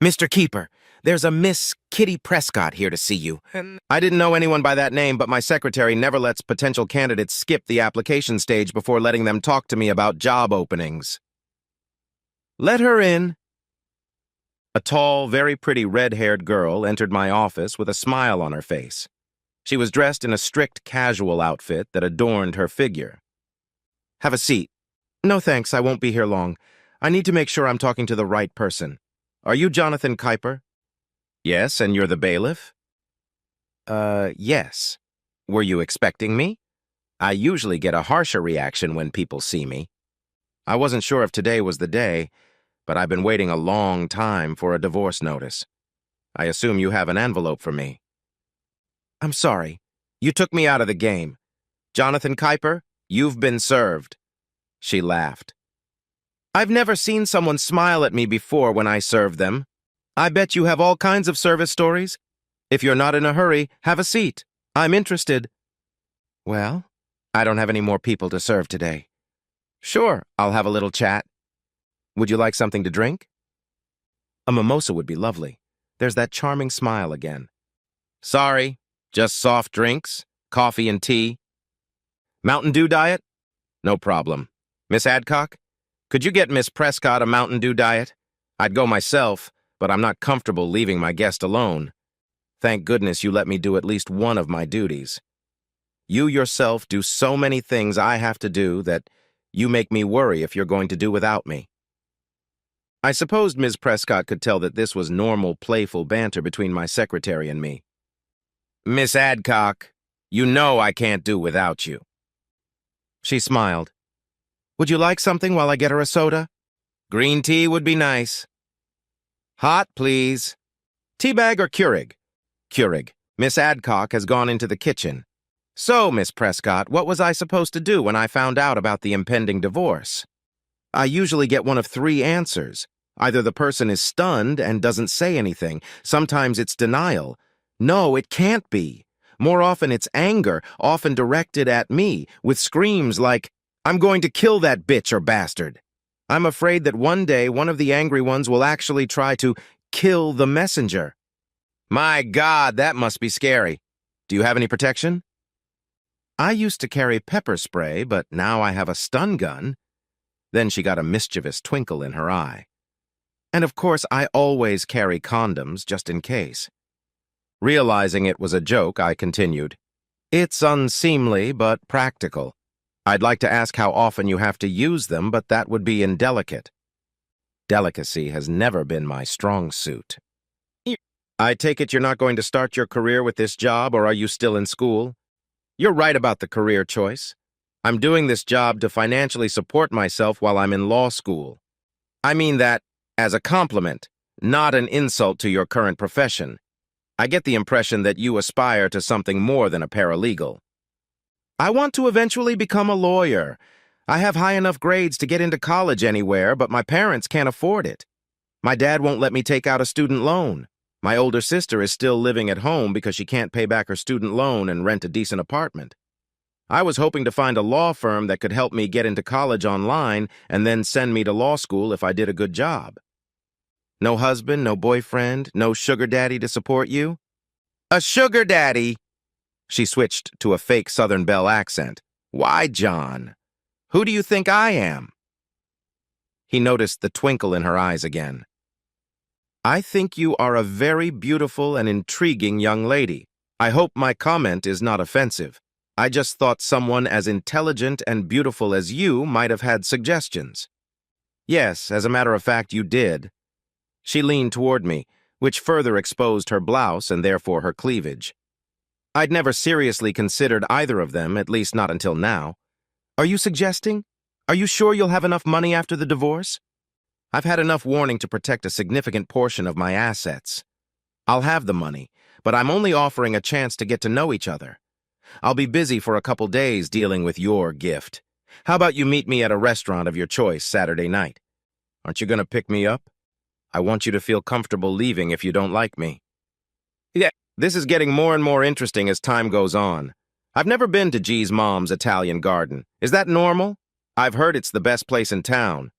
Mr. Keeper, there's a Miss Kitty Prescott here to see you. I didn't know anyone by that name, but my secretary never lets potential candidates skip the application stage before letting them talk to me about job openings. Let her in. A tall, very pretty red-haired girl entered my office with a smile on her face. She was dressed in a strict casual outfit that adorned her figure. Have a seat. No thanks, I won't be here long. I need to make sure I'm talking to the right person. Are you Jonathan Kuiper? Yes, and you're the bailiff? Yes. Were you expecting me? I usually get a harsher reaction when people see me. I wasn't sure if today was the day, but I've been waiting a long time for a divorce notice. I assume you have an envelope for me. I'm sorry. You took me out of the game. Jonathan Kuiper, you've been served. She laughed. I've never seen someone smile at me before when I serve them. I bet you have all kinds of service stories. If you're not in a hurry, have a seat. I'm interested. Well, I don't have any more people to serve today. Sure, I'll have a little chat. Would you like something to drink? A mimosa would be lovely. There's that charming smile again. Sorry, just soft drinks, coffee and tea. Mountain Dew diet? No problem. Miss Adcock, could you get Miss Prescott a Mountain Dew diet? I'd go myself, but I'm not comfortable leaving my guest alone. Thank goodness you let me do at least one of my duties. You yourself do so many things I have to do that you make me worry if you're going to do without me. I supposed Ms. Prescott could tell that this was normal, playful banter between my secretary and me. Miss Adcock, you know I can't do without you. She smiled. Would you like something while I get her a soda? Green tea would be nice. Hot, please. Teabag or Keurig? Keurig. Miss Adcock has gone into the kitchen. So, Miss Prescott, what was I supposed to do when I found out about the impending divorce? I usually get one of three answers. Either the person is stunned and doesn't say anything. Sometimes it's denial. No, it can't be. More often it's anger, often directed at me, with screams like, I'm going to kill that bitch or bastard. I'm afraid that one day one of the angry ones will actually try to kill the messenger. My God, that must be scary. Do you have any protection? I used to carry pepper spray, but now I have a stun gun. Then she got a mischievous twinkle in her eye. And of course, I always carry condoms, just in case. Realizing it was a joke, I continued. It's unseemly, but practical. I'd like to ask how often you have to use them, but that would be indelicate. Delicacy has never been my strong suit. I take it you're not going to start your career with this job, or are you still in school? You're right about the career choice. I'm doing this job to financially support myself while I'm in law school. I mean that as a compliment, not an insult to your current profession. I get the impression that you aspire to something more than a paralegal. I want to eventually become a lawyer. I have high enough grades to get into college anywhere, but my parents can't afford it. My dad won't let me take out a student loan. My older sister is still living at home because she can't pay back her student loan and rent a decent apartment. I was hoping to find a law firm that could help me get into college online and then send me to law school if I did a good job. No husband, no boyfriend, no sugar daddy to support you? A sugar daddy! She switched to a fake Southern Belle accent. Why, John? Who do you think I am? He noticed the twinkle in her eyes again. I think you are a very beautiful and intriguing young lady. I hope my comment is not offensive. I just thought someone as intelligent and beautiful as you might have had suggestions. Yes, as a matter of fact, you did. She leaned toward me, which further exposed her blouse and therefore her cleavage. I'd never seriously considered either of them, at least not until now. Are you suggesting? Are you sure you'll have enough money after the divorce? I've had enough warning to protect a significant portion of my assets. I'll have the money, but I'm only offering a chance to get to know each other. I'll be busy for a couple days dealing with your gift. How about you meet me at a restaurant of your choice Saturday night? Aren't you going to pick me up? I want you to feel comfortable leaving if you don't like me. Yeah, this is getting more and more interesting as time goes on. I've never been to G's mom's Italian garden. Is that normal? I've heard it's the best place in town.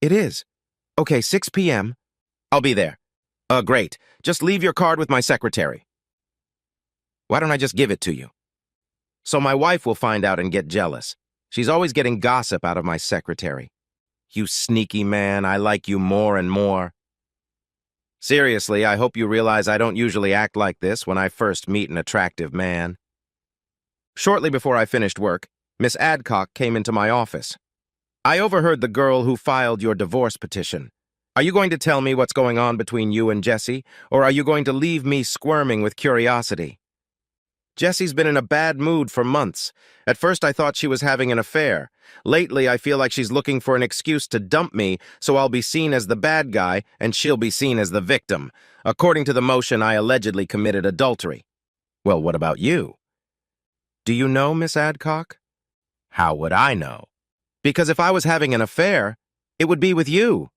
It is. Okay, 6 p.m. I'll be there. Great. Just leave your card with my secretary. Why don't I just give it to you? So my wife will find out and get jealous. She's always getting gossip out of my secretary. You sneaky man, I like you more and more. Seriously, I hope you realize I don't usually act like this when I first meet an attractive man. Shortly before I finished work, Miss Adcock came into my office. I overheard the girl who filed your divorce petition. Are you going to tell me what's going on between you and Jesse, or are you going to leave me squirming with curiosity? Jesse's been in a bad mood for months. At first I thought she was having an affair. Lately I feel like she's looking for an excuse to dump me so I'll be seen as the bad guy and she'll be seen as the victim. According to the motion, I allegedly committed adultery. Well, what about you? Do you know Miss Adcock? How would I know? Because if I was having an affair, it would be with you.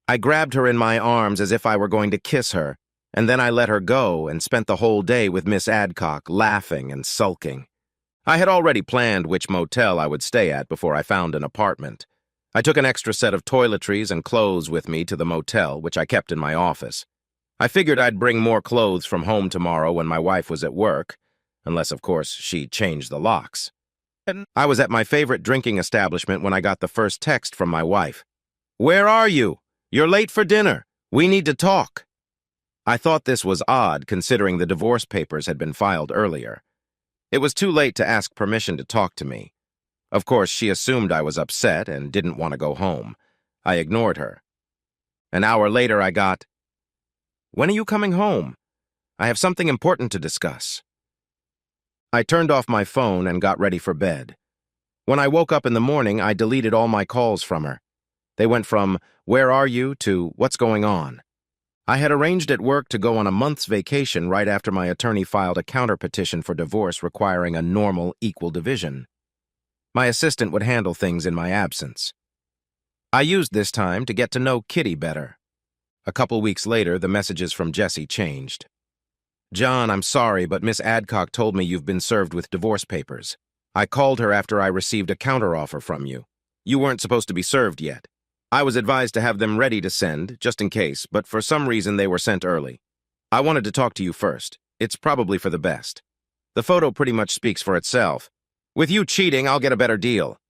I grabbed her in my arms as if I were going to kiss her, and then I let her go and spent the whole day with Miss Adcock, laughing and sulking. I had already planned which motel I would stay at before I found an apartment. I took an extra set of toiletries and clothes with me to the motel, which I kept in my office. I figured I'd bring more clothes from home tomorrow when my wife was at work, unless, of course, she changed the locks. I was at my favorite drinking establishment when I got the first text from my wife. "Where are you? You're late for dinner. We need to talk." I thought this was odd, considering the divorce papers had been filed earlier. It was too late to ask permission to talk to me. Of course, she assumed I was upset and didn't want to go home. I ignored her. An hour later, I got, "When are you coming home? I have something important to discuss." I turned off my phone and got ready for bed. When I woke up in the morning, I deleted all my calls from her. They went from, "Where are you?" to, "What's going on?" I had arranged at work to go on a month's vacation right after my attorney filed a counterpetition for divorce requiring a normal, equal division. My assistant would handle things in my absence. I used this time to get to know Kitty better. A couple weeks later, the messages from Jesse changed. "John, I'm sorry, but Miss Adcock told me you've been served with divorce papers. I called her after I received a counteroffer from you. You weren't supposed to be served yet. I was advised to have them ready to send, just in case, but for some reason they were sent early. I wanted to talk to you first. It's probably for the best. The photo pretty much speaks for itself. With you cheating, I'll get a better deal."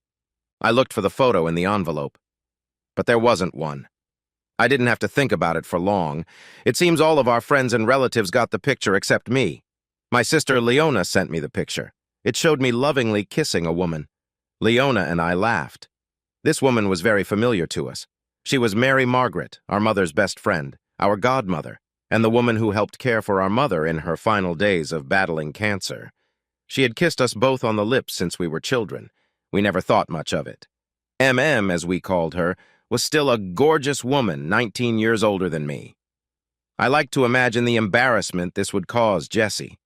I looked for the photo in the envelope, but there wasn't one. I didn't have to think about it for long. It seems all of our friends and relatives got the picture except me. My sister Leona sent me the picture. It showed me lovingly kissing a woman. Leona and I laughed. This woman was very familiar to us. She was Mary Margaret, our mother's best friend, our godmother, and the woman who helped care for our mother in her final days of battling cancer. She had kissed us both on the lips since we were children. We never thought much of it. MM, as we called her, was still a gorgeous woman 19 years older than me. I like to imagine the embarrassment this would cause Jesse.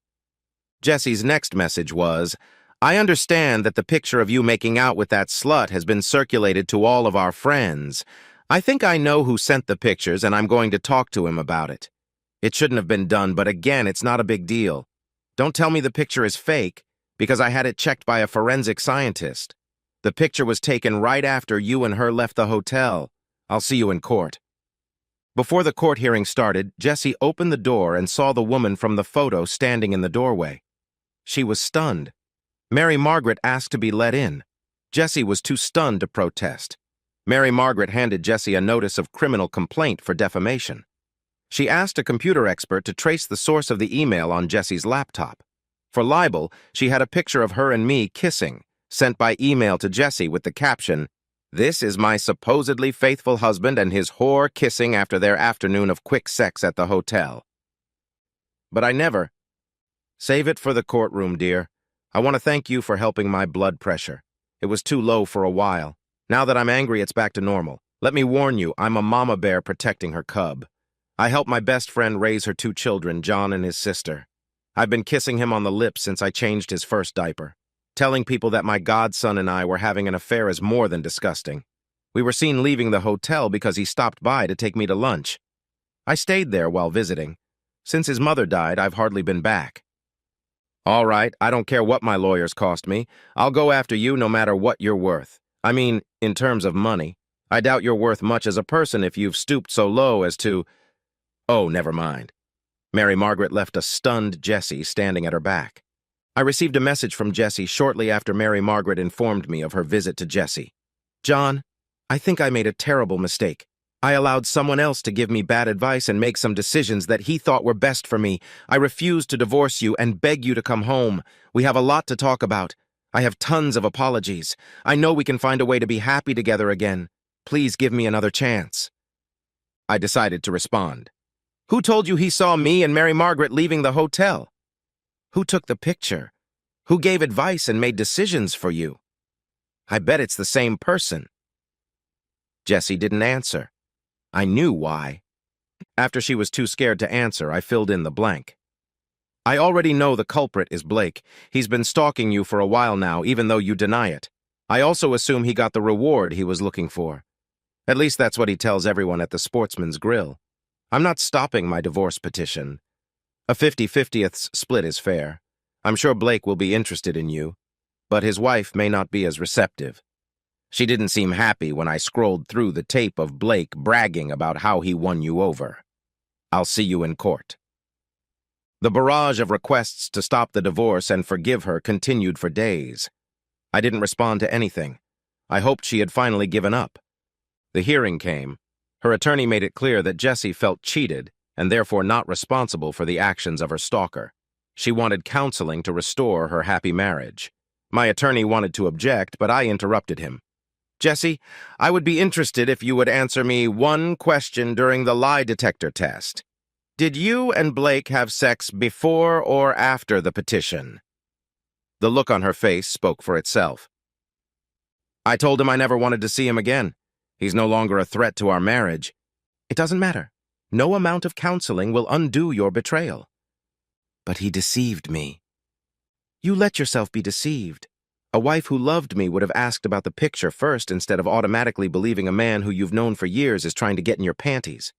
Jesse's next message was, "I understand that the picture of you making out with that slut has been circulated to all of our friends. I think I know who sent the pictures and I'm going to talk to him about it. It shouldn't have been done, but again, it's not a big deal. Don't tell me the picture is fake, because I had it checked by a forensic scientist. The picture was taken right after you and her left the hotel. I'll see you in court." Before the court hearing started, Jesse opened the door and saw the woman from the photo standing in the doorway. She was stunned. Mary Margaret asked to be let in. Jesse was too stunned to protest. Mary Margaret handed Jesse a notice of criminal complaint for defamation. She asked a computer expert to trace the source of the email on Jesse's laptop. For libel, she had a picture of her and me kissing, sent by email to Jesse with the caption, "This is my supposedly faithful husband and his whore kissing after their afternoon of quick sex at the hotel." But I never. Save it for the courtroom, dear. I want to thank you for helping my blood pressure. It was too low for a while. Now that I'm angry, it's back to normal. Let me warn you, I'm a mama bear protecting her cub. I helped my best friend raise her 2 children, John and his sister. I've been kissing him on the lips since I changed his first diaper. Telling people that my godson and I were having an affair is more than disgusting. We were seen leaving the hotel because he stopped by to take me to lunch. I stayed there while visiting. Since his mother died, I've hardly been back. All right, I don't care what my lawyers cost me. I'll go after you no matter what you're worth. I mean, in terms of money. I doubt you're worth much as a person if you've stooped so low as to... Oh, never mind. Mary Margaret left a stunned Jessie standing at her back. I received a message from Jessie shortly after Mary Margaret informed me of her visit to Jessie. John, I think I made a terrible mistake. I allowed someone else to give me bad advice and make some decisions that he thought were best for me. I refuse to divorce you and beg you to come home. We have a lot to talk about. I have tons of apologies. I know we can find a way to be happy together again. Please give me another chance. I decided to respond. Who told you he saw me and Mary Margaret leaving the hotel? Who took the picture? Who gave advice and made decisions for you? I bet it's the same person. Jessie didn't answer. I knew why. After she was too scared to answer, I filled in the blank. I already know the culprit is Blake. He's been stalking you for a while now, even though you deny it. I also assume he got the reward he was looking for. At least that's what he tells everyone at the Sportsman's Grill. I'm not stopping my divorce petition. A 50-50th split is fair. I'm sure Blake will be interested in you, but his wife may not be as receptive. She didn't seem happy when I scrolled through the tape of Blake bragging about how he won you over. I'll see you in court. The barrage of requests to stop the divorce and forgive her continued for days. I didn't respond to anything. I hoped she had finally given up. The hearing came. Her attorney made it clear that Jessie felt cheated and therefore not responsible for the actions of her stalker. She wanted counseling to restore her happy marriage. My attorney wanted to object, but I interrupted him. Jessie, I would be interested if you would answer me one question during the lie detector test. Did you and Blake have sex before or after the petition? The look on her face spoke for itself. I told him I never wanted to see him again. He's no longer a threat to our marriage. It doesn't matter. No amount of counseling will undo your betrayal. But he deceived me. You let yourself be deceived. A wife who loved me would have asked about the picture first instead of automatically believing a man who you've known for years is trying to get in your panties.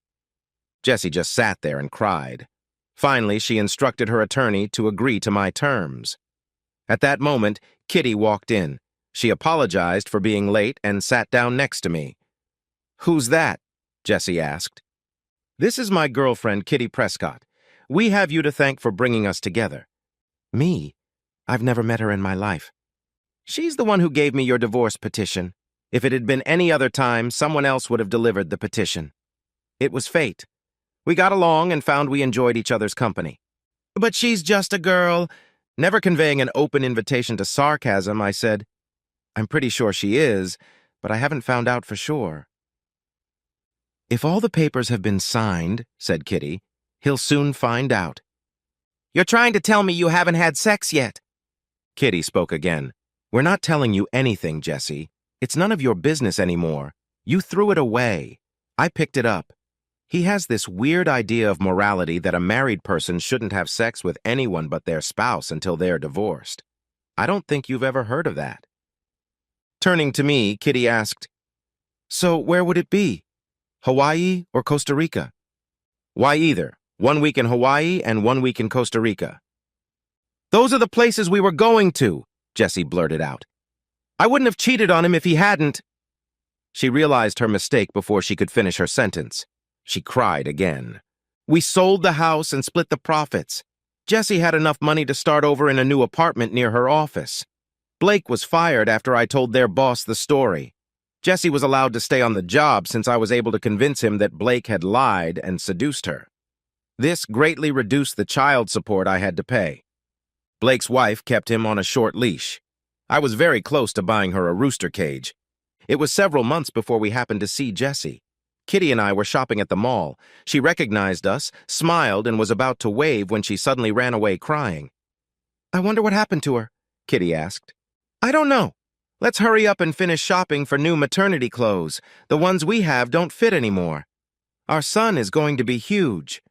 Jessie just sat there and cried. Finally, she instructed her attorney to agree to my terms. At that moment, Kitty walked in. She apologized for being late and sat down next to me. Who's that? Jessie asked. This is my girlfriend, Kitty Prescott. We have you to thank for bringing us together. Me? I've never met her in my life. She's the one who gave me your divorce petition. If it had been any other time, someone else would have delivered the petition. It was fate. We got along and found we enjoyed each other's company. But she's just a girl. Never conveying an open invitation to sarcasm, I said, I'm pretty sure she is, but I haven't found out for sure. If all the papers have been signed, said Kitty, he'll soon find out. You're trying to tell me you haven't had sex yet. Kitty spoke again. We're not telling you anything, Jessie. It's none of your business anymore. You threw it away. I picked it up. He has this weird idea of morality that a married person shouldn't have sex with anyone but their spouse until they're divorced. I don't think you've ever heard of that. Turning to me, Kitty asked, So where would it be? Hawaii or Costa Rica? Why either? 1 week in Hawaii and 1 week in Costa Rica. Those are the places we were going to, Jessie blurted out. I wouldn't have cheated on him if he hadn't. She realized her mistake before she could finish her sentence. She cried again. We sold the house and split the profits. Jessie had enough money to start over in a new apartment near her office. Blake was fired after I told their boss the story. Jessie was allowed to stay on the job since I was able to convince him that Blake had lied and seduced her. This greatly reduced the child support I had to pay. Blake's wife kept him on a short leash. I was very close to buying her a rooster cage. It was several months before we happened to see Jessie. Kitty and I were shopping at the mall. She recognized us, smiled, and was about to wave when she suddenly ran away crying. I wonder what happened to her, Kitty asked. I don't know. Let's hurry up and finish shopping for new maternity clothes. The ones we have don't fit anymore. Our son is going to be huge.